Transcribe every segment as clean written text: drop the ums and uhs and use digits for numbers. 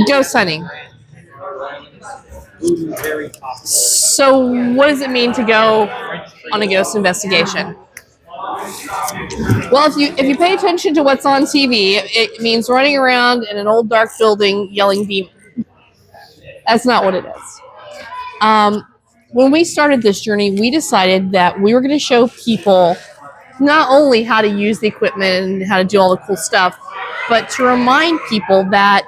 Ghost hunting. So, what does it mean to go on a ghost investigation? Well, if you pay attention to what's on TV, it means running around in an old dark building yelling demon. That's not what it is. When we started this journey, we decided that we were going to show people not only how to use the equipment and how to do all the cool stuff, but to remind people that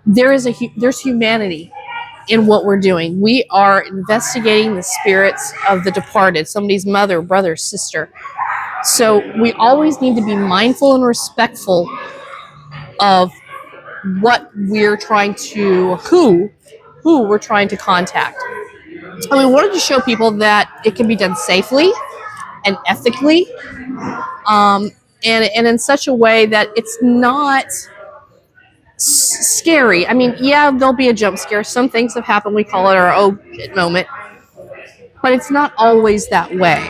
there's humanity in what we're doing. We are investigating the spirits of the departed, somebody's mother, brother, sister. So we always need to be mindful and respectful of what we're trying to, who we're trying to contact. And we wanted to show people that it can be done safely and ethically, and in such a way that it's not scary. I mean, yeah, there'll be a jump scare. Some things have happened. We call it our oh shit moment. But it's not always that way.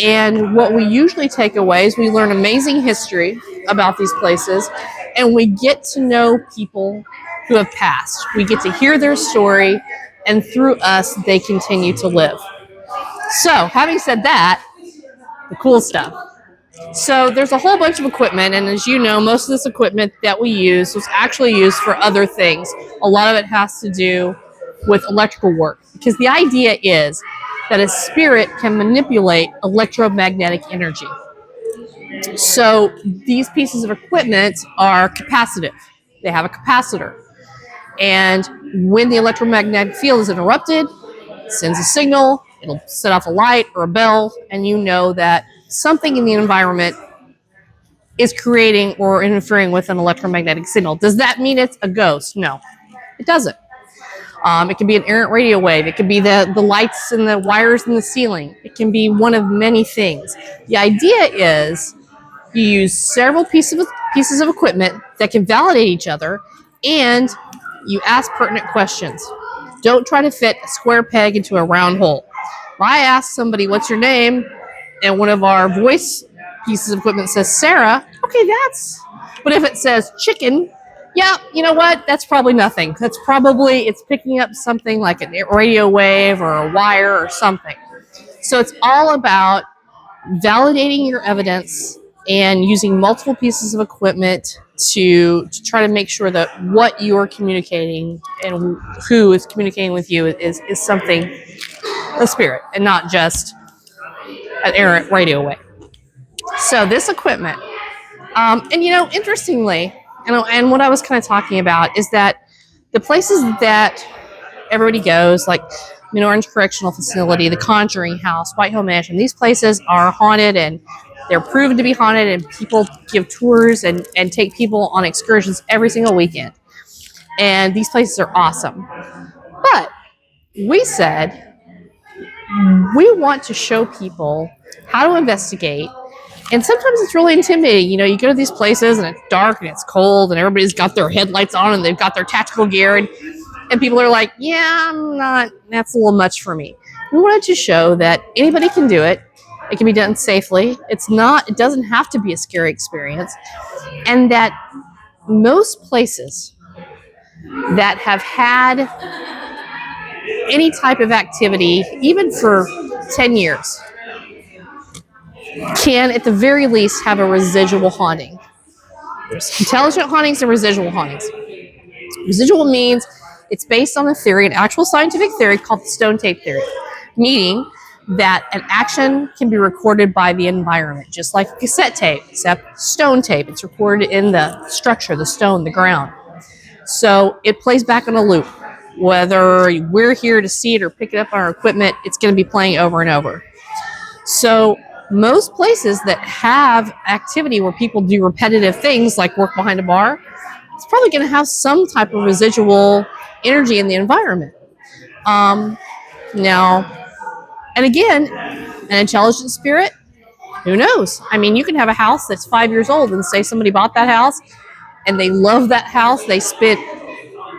And what we usually take away is we learn amazing history about these places, and we get to know people who have passed. We get to hear their story, and through us, they continue to live. So, having said that, the cool stuff. So there's a whole bunch of equipment, and as you know, most of this equipment that we use was actually used for other things. A lot of it has to do with electrical work, because the idea is that a spirit can manipulate electromagnetic energy. So these pieces of equipment are capacitive. They have a capacitor. And when the electromagnetic field is interrupted, it sends a signal, it'll set off a light or a bell, and you know that something in the environment is creating or interfering with an electromagnetic signal. Does that mean it's a ghost? No, it doesn't. It can be an errant radio wave. It can be the lights and the wires in the ceiling. It can be one of many things. The idea is you use several pieces of equipment that can validate each other, and you ask pertinent questions. Don't try to fit a square peg into a round hole. If I ask somebody, what's your name? And one of our voice pieces of equipment says Sarah, okay, but if it says chicken, yeah, you know what? That's probably nothing. It's picking up something like a radio wave or a wire or something. So it's all about validating your evidence and using multiple pieces of equipment to try to make sure that what you're communicating and who is communicating with you is something, a spirit, and not just an errant radio wave. So this equipment, and interestingly, and what I was kind of talking about is that the places that everybody goes, like Orange Correctional Facility, the Conjuring House, White Hill Mansion, these places are haunted, and they're proven to be haunted, and people give tours and take people on excursions every single weekend. And these places are awesome. But we said we want to show people how to investigate. And sometimes it's really intimidating. You go to these places and it's dark and it's cold and everybody's got their headlights on and they've got their tactical gear, and people are like, yeah, that's a little much for me. We wanted to show that anybody can do it. It can be done safely. It doesn't have to be a scary experience. And that most places that have had any type of activity, even for 10 years, can at the very least have a residual haunting. There's intelligent hauntings and residual hauntings. Residual means it's based on a theory, an actual scientific theory called the stone tape theory, meaning that an action can be recorded by the environment, just like cassette tape, except stone tape. It's recorded in the structure, the stone, the ground. So it plays back on a loop. Whether we're here to see it or pick it up on our equipment, it's going to be playing over and over. So most places that have activity where people do repetitive things like work behind a bar, it's probably going to have some type of residual energy in the environment. Now, and again, an intelligent spirit, who knows? I mean, you can have a house that's 5 years old and say somebody bought that house and they love that house. They spent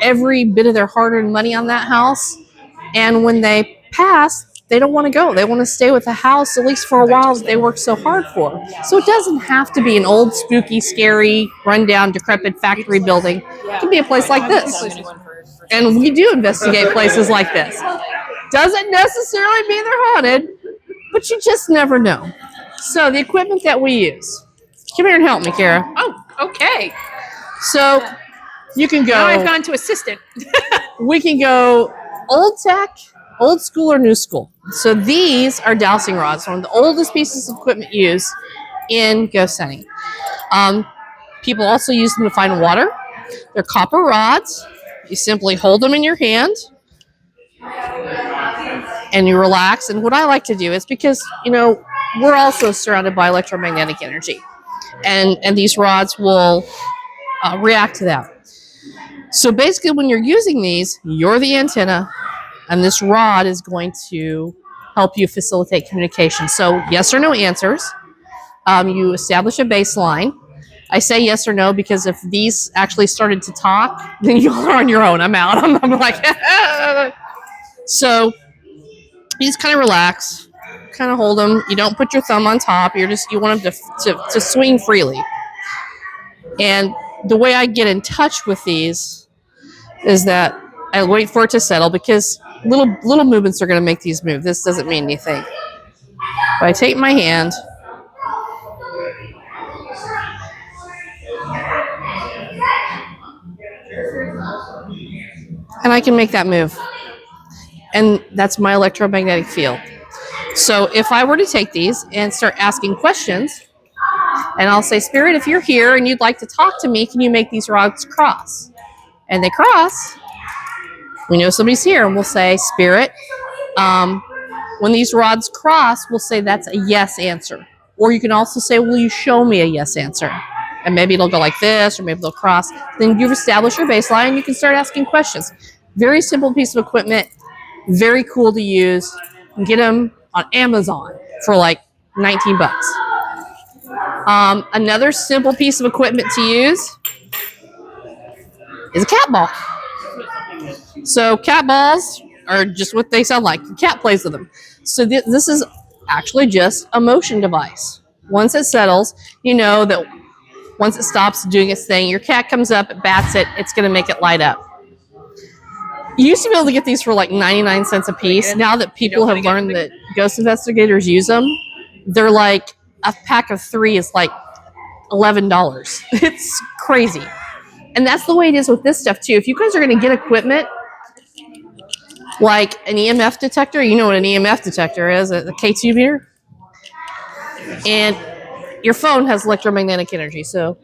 every bit of their hard-earned money on that house. And when they pass, they don't want to go. They want to stay with the house, at least for a while, that they worked so hard for. So it doesn't have to be an old, spooky, scary, rundown, decrepit factory building. It can be a place like this. And we do investigate places like this. Doesn't necessarily mean they're haunted, but you just never know. So the equipment that we use. Come here and help me, Kara. Oh, okay. So you can go. Now I've gone to assistant. We can go old tech, old school, or new school. So these are dowsing rods, one of the oldest pieces of equipment used in ghost hunting. People also use them to find water. They're copper rods. You simply hold them in your hand and you relax. And what I like to do is because, we're also surrounded by electromagnetic energy. And these rods will react to that. So basically, when you're using these, you're the antenna, and this rod is going to help you facilitate communication. So yes or no answers. You establish a baseline. I say yes or no because if these actually started to talk, then you're on your own. I'm out. I'm like, so you just kind of relax, kind of hold them. You don't put your thumb on top. You want them to swing freely. And the way I get in touch with these is that I wait for it to settle because little movements are going to make these move. This doesn't mean anything. But I take my hand and I can make that move. And that's my electromagnetic field. So if I were to take these and start asking questions, and I'll say, Spirit, if you're here and you'd like to talk to me, can you make these rods cross? And they cross. We know somebody's here, and we'll say, Spirit, when these rods cross, we'll say that's a yes answer. Or you can also say, will you show me a yes answer? And maybe it'll go like this, or maybe they'll cross. Then you've established your baseline, and you can start asking questions. Very simple piece of equipment, very cool to use. You can get them on Amazon for like 19 bucks. Another simple piece of equipment to use is a cat ball. So cat balls are just what they sound like. The cat plays with them. So this is actually just a motion device. Once it settles, you know that once it stops doing its thing, your cat comes up, it bats it, it's going to make it light up. You used to be able to get these for like 99 cents a piece. Now that people have learned that ghost investigators use them, they're like a pack of 3 is like $11. It's crazy. And that's the way it is with this stuff too. If you guys are going to get equipment like an EMF detector, you know what an EMF detector is, a K2 meter. And your phone has electromagnetic energy, so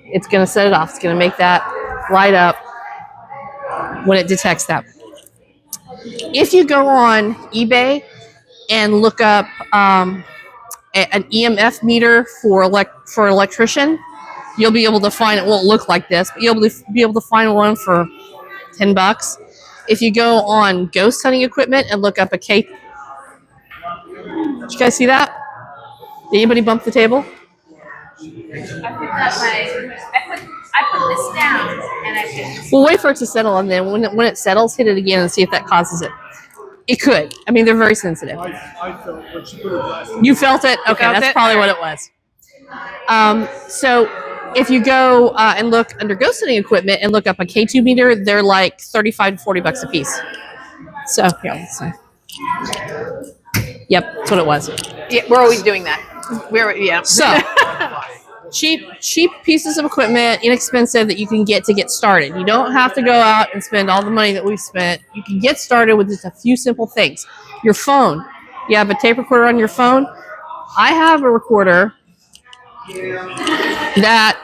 it's going to set it off. It's going to make that light up when it detects that. If you go on eBay and look up an EMF meter for electrician, you'll be able to find it. Won't look like this, but you'll be able to find one for $10. If you go on ghost hunting equipment and look up a K, did you guys see that? Did anybody bump the table? I put this down and I picked. We'll wait for it to settle, and then when it settles, hit it again and see if that causes it. It could. I mean, they're very sensitive. I felt when she put her glass. You felt it? Okay, that's probably what it was. So if you go and look under ghost hunting equipment and look up a K2 meter, they're like $35 to $40 a piece. So yeah, let's see. Yep, that's what it was. Yeah, we're always doing that. So cheap pieces of equipment, inexpensive, that you can get to get started. You don't have to go out and spend all the money that we've spent. You can get started with just a few simple things. Your phone. You have a tape recorder on your phone. I have a recorder that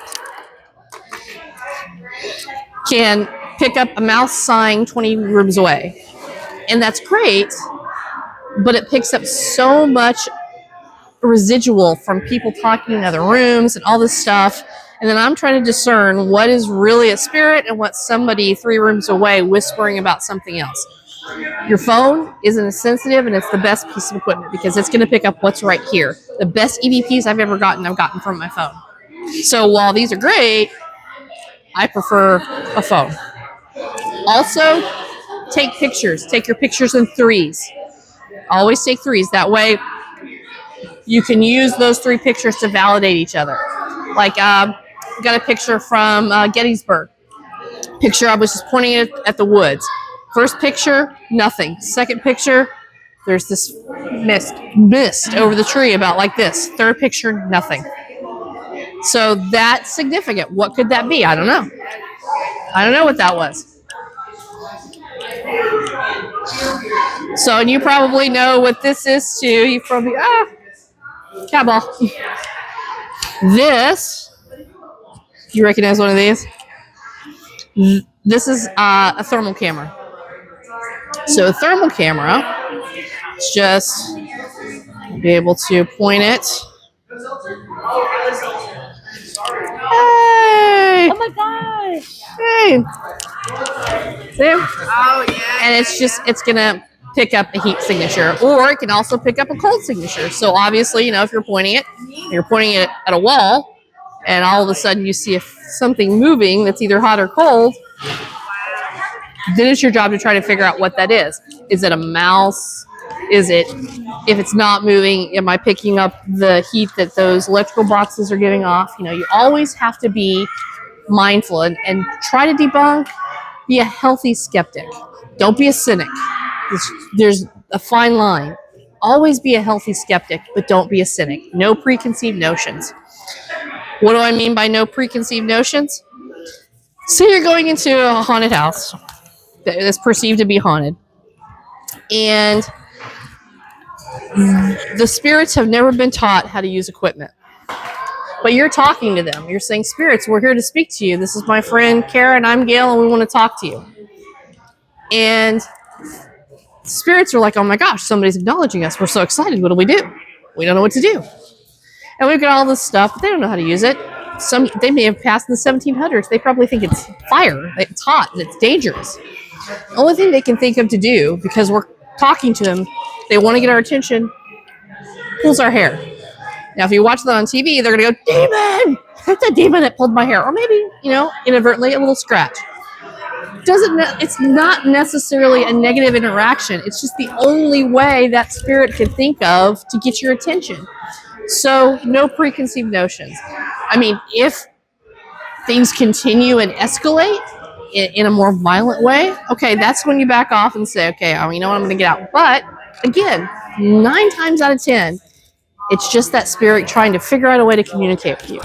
can pick up a mouse sighing 20 rooms away. And that's great, but it picks up so much residual from people talking in other rooms and all this stuff. And then I'm trying to discern what is really a spirit and what's somebody 3 rooms away whispering about something else. Your phone isn't as sensitive, and it's the best piece of equipment because it's going to pick up what's right here. The best EVPs I've ever gotten, I've gotten from my phone. So while these are great, I prefer a phone. Also, take pictures. Take your pictures in 3s. Always take threes. That way you can use those 3 pictures to validate each other. Like, got a picture from Gettysburg. Picture, I was just pointing it at the woods. First picture, nothing. Second picture, there's this mist over the tree about like this. Third picture, nothing. So that's significant. What could that be? I don't know. I don't know what that was. So, and you probably know what this is too. You probably, cat ball. This, do you recognize one of these? This is a thermal camera. So a thermal camera, it's just be able to point it. Hey! Oh my gosh! Hey! See? Oh yeah. And it's gonna pick up a heat signature, or it can also pick up a cold signature. So obviously, if you're pointing it at a wall, and all of a sudden you see something moving that's either hot or cold, then it's your job to try to figure out what that is. Is it a mouse? Is it, if it's not moving, am I picking up the heat that those electrical boxes are giving off? You always have to be mindful and try to debunk. Be a healthy skeptic. Don't be a cynic. There's a fine line. Always be a healthy skeptic, but don't be a cynic. No preconceived notions. What do I mean by no preconceived notions? Say you're going into a haunted house that's perceived to be haunted, and the spirits have never been taught how to use equipment. But you're talking to them. You're saying, spirits, we're here to speak to you. This is my friend Kara, I'm Gail, and we want to talk to you. And spirits are like, oh my gosh, somebody's acknowledging us. We're so excited. What do? We don't know what to do. And we've got all this stuff, but they don't know how to use it. They may have passed in the 1700s. They probably think it's fire, it's hot, and it's dangerous. The only thing they can think of to do, because we're talking to them, they want to get our attention, pulls our hair. Now, if you watch that on TV, they're going to go, demon! It's a demon that pulled my hair. Or maybe, inadvertently, a little scratch. It's not necessarily a negative interaction. It's just the only way that spirit can think of to get your attention. So, no preconceived notions. I mean, if things continue and escalate in a more violent way, okay, that's when you back off and say, okay, you know what, I'm going to get out. But, again, 9 times out of 10, it's just that spirit trying to figure out a way to communicate with you.